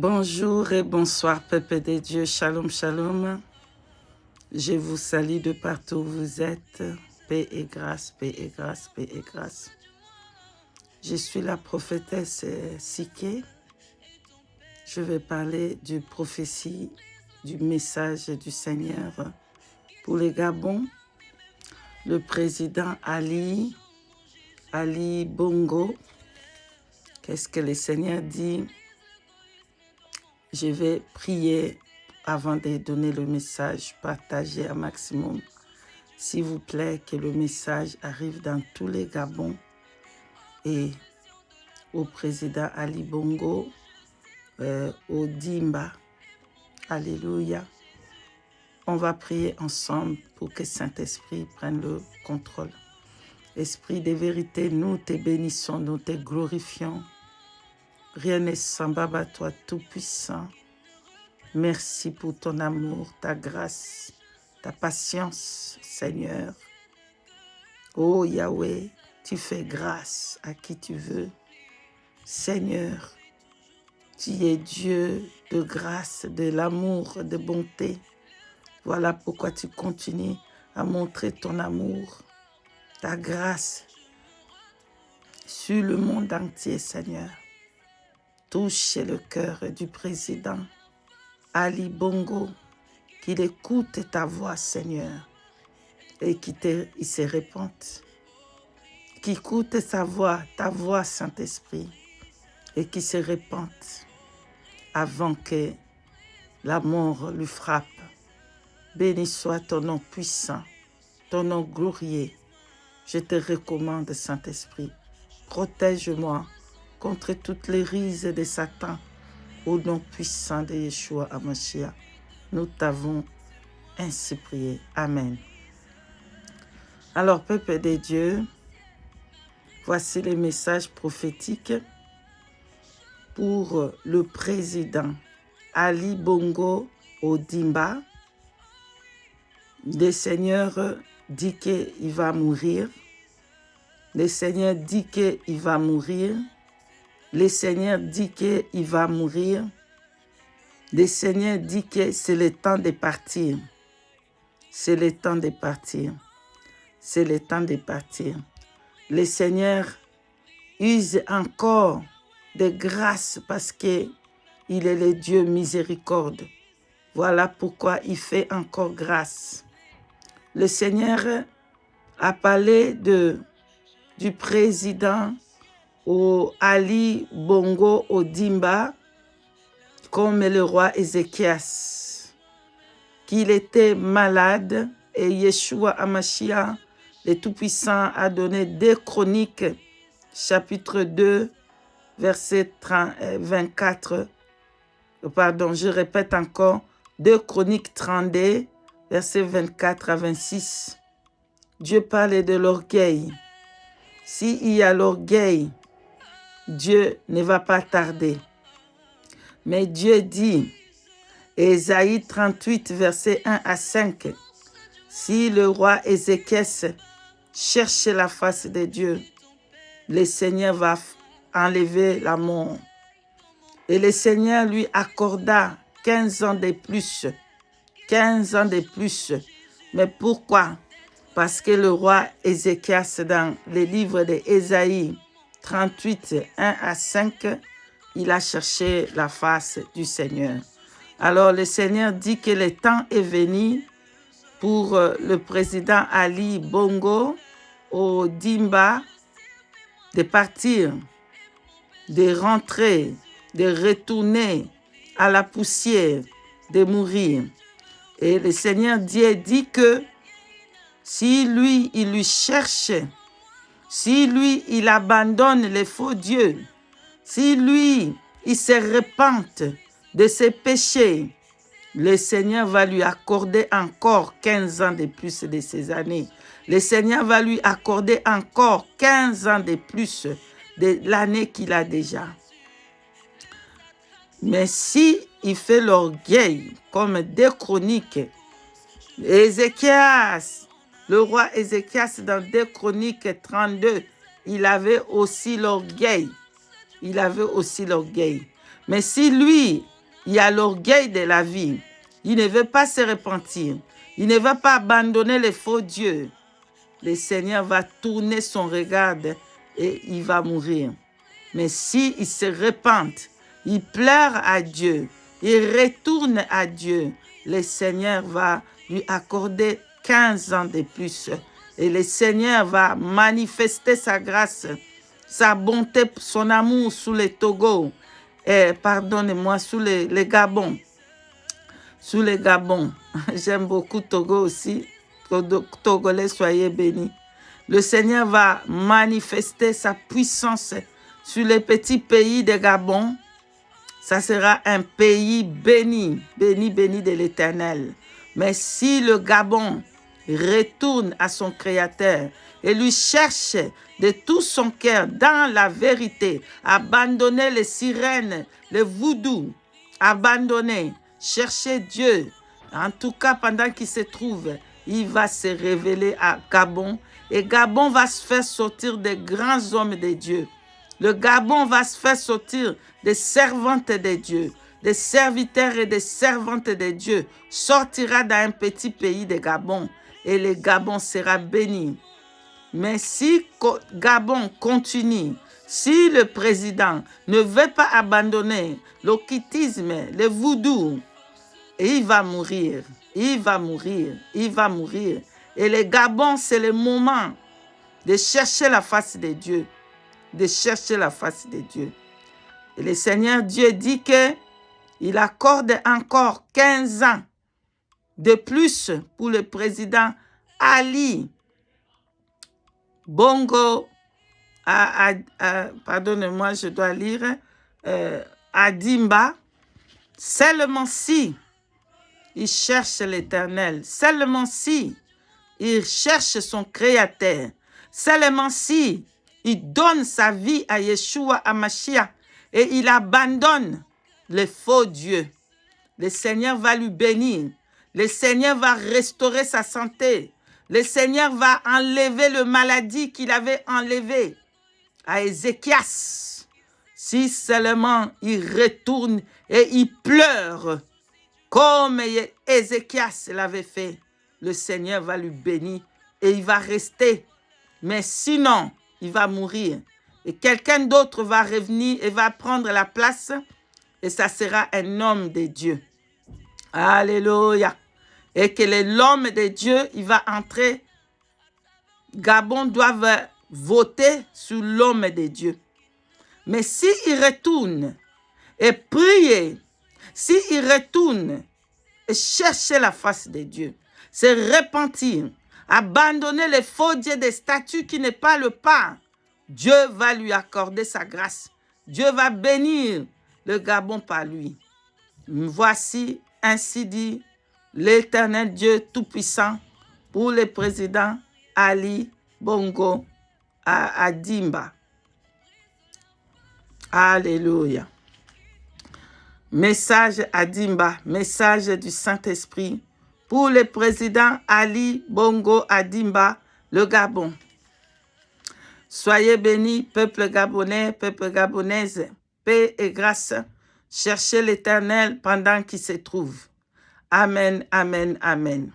Bonjour et bonsoir, peuple de Dieu. Shalom, shalom. Je vous salue de partout où vous êtes. Paix et grâce, paix et grâce, paix et grâce. Je suis la prophétesse Siké. Je vais parler du prophétie, du message du Seigneur pour les Gabon. Le président Ali Bongo. Qu'est-ce que le Seigneur dit? Je vais prier avant de donner le message, partager un maximum. S'il vous plaît, que le message arrive dans tous les Gabons et au président Ali Bongo, au Dimba. Alléluia. On va prier ensemble pour que Saint-Esprit prenne le contrôle. Esprit de vérité, nous te bénissons, nous te glorifions. Rien n'est semblable à toi, Tout-Puissant. Merci pour ton amour, ta grâce, ta patience, Seigneur. Oh Yahweh, tu fais grâce à qui tu veux. Seigneur, tu es Dieu de grâce, de l'amour, de bonté. Voilà pourquoi tu continues à montrer ton amour, ta grâce sur le monde entier, Seigneur. Touche le cœur du président Ali Bongo, qu'il écoute ta voix, Seigneur, et qu'il se répande. Qu'il écoute ta voix, Saint-Esprit, et qu'il se répande avant que la mort lui frappe. Béni soit ton nom puissant, ton nom glorieux. Je te recommande, Saint-Esprit, protège-moi contre toutes les rises de Satan, au nom puissant de Yeshua HaMashiach. Nous t'avons ainsi prié. Amen. Alors, peuple de Dieu, voici les messages prophétiques pour le président Ali Bongo Ondimba. Le Seigneur dit qu'il va mourir. Le Seigneur dit qu'il va mourir. Le Seigneur dit qu'il va mourir. Le Seigneur dit que c'est le temps de partir. C'est le temps de partir. C'est le temps de partir. Le Seigneur use encore de grâce parce qu'il est le Dieu miséricorde. Voilà pourquoi il fait encore grâce. Le Seigneur a parlé du président Ali Bongo Ondimba, comme le roi Ézéchias, qu'il était malade et Yeshua HaMashiach, le Tout-Puissant, a donné 2 Chroniques, chapitre 2, verset 24. Pardon, je répète encore, 2 Chroniques 32, verset 24 à 26. Dieu parle de l'orgueil. S'il y a l'orgueil, Dieu ne va pas tarder. Mais Dieu dit, Ésaïe 38, verset 1 à 5, si le roi Ézéchias cherche la face de Dieu, le Seigneur va enlever la mort. Et le Seigneur lui accorda 15 ans de plus. 15 ans de plus. Mais pourquoi? Parce que le roi Ézéchias, dans le livre d'Ésaïe 38, 1 à 5, il a cherché la face du Seigneur. Alors le Seigneur dit que le temps est venu pour le président Ali Bongo Ondimba de partir, de rentrer, de retourner à la poussière, de mourir. Et le Seigneur Dieu dit que si lui, il lui cherche, si lui, il abandonne les faux dieux, si lui, il se repente de ses péchés, le Seigneur va lui accorder encore 15 ans de plus de ses années. Le Seigneur va lui accorder encore 15 ans de plus de l'année qu'il a déjà. Mais si il fait l'orgueil, comme 2 Chroniques, Ézéchias, le roi Ézéchias, dans 2 Chroniques 32, il avait aussi l'orgueil. Il avait aussi l'orgueil. Mais si lui, il a l'orgueil de la vie, il ne veut pas se repentir, il ne veut pas abandonner les faux dieux, le Seigneur va tourner son regard et il va mourir. Mais si il se repent, il pleure à Dieu, il retourne à Dieu, le Seigneur va lui accorder 15 ans de plus. Et le Seigneur va manifester sa grâce, sa bonté, son amour sous les Togo, pardonnez-moi, sous les Gabon. Sous les Gabon. J'aime beaucoup Togo aussi. Togolais, soyez bénis. Le Seigneur va manifester sa puissance sur les petits pays de Gabon. Ça sera un pays béni, béni, béni de l'Éternel. Mais si le Gabon retourne à son Créateur et lui cherche de tout son cœur dans la vérité, abandonner les sirènes, les voodoo, abandonner, chercher Dieu. En tout cas, pendant qu'il se trouve, il va se révéler à Gabon. Et Gabon va se faire sortir des grands hommes de Dieu. Le Gabon va se faire sortir des servantes de Dieu. Des serviteurs et des servantes de Dieu sortira dans un petit pays de Gabon. Et le Gabon sera béni. Mais si Gabon continue, si le président ne veut pas abandonner l'occultisme, le voodoo, il va mourir, il va mourir, il va mourir. Et le Gabon, c'est le moment de chercher la face de Dieu, de chercher la face de Dieu. Et le Seigneur Dieu dit qu'il accorde encore 15 ans de plus pour le président Ali Bongo, pardonnez-moi, je dois lire, Adimba, seulement si il cherche l'Éternel, seulement si il cherche son Créateur, seulement si il donne sa vie à Yeshua, à Mashiach, et il abandonne les faux dieux, le Seigneur va lui bénir, le Seigneur va restaurer sa santé, le Seigneur va enlever le maladie qu'il avait enlevé à Ézéchias. Si seulement il retourne et il pleure comme Ézéchias l'avait fait, le Seigneur va lui bénir et il va rester. Mais sinon, il va mourir. Et quelqu'un d'autre va revenir et va prendre la place et ça sera un homme de Dieu. Alléluia. Et que l'homme de Dieu, il va entrer. Gabon doit voter sur l'homme de Dieu. Mais s'il retourne et prier, s'il retourne et chercher la face de Dieu, se repentir, abandonner les faux dieux des statues qui ne parlent pas, Dieu va lui accorder sa grâce. Dieu va bénir le Gabon par lui. Voici ainsi dit l'Éternel Dieu Tout-Puissant pour le président Ali Bongo Adimba. Alléluia. Message Adimba, message du Saint-Esprit pour le président Ali Bongo Adimba, le Gabon. Soyez bénis, peuple gabonais, peuple gabonaise, paix et grâce. Cherchez l'Éternel pendant qu'il se trouve. Amen, amen, amen.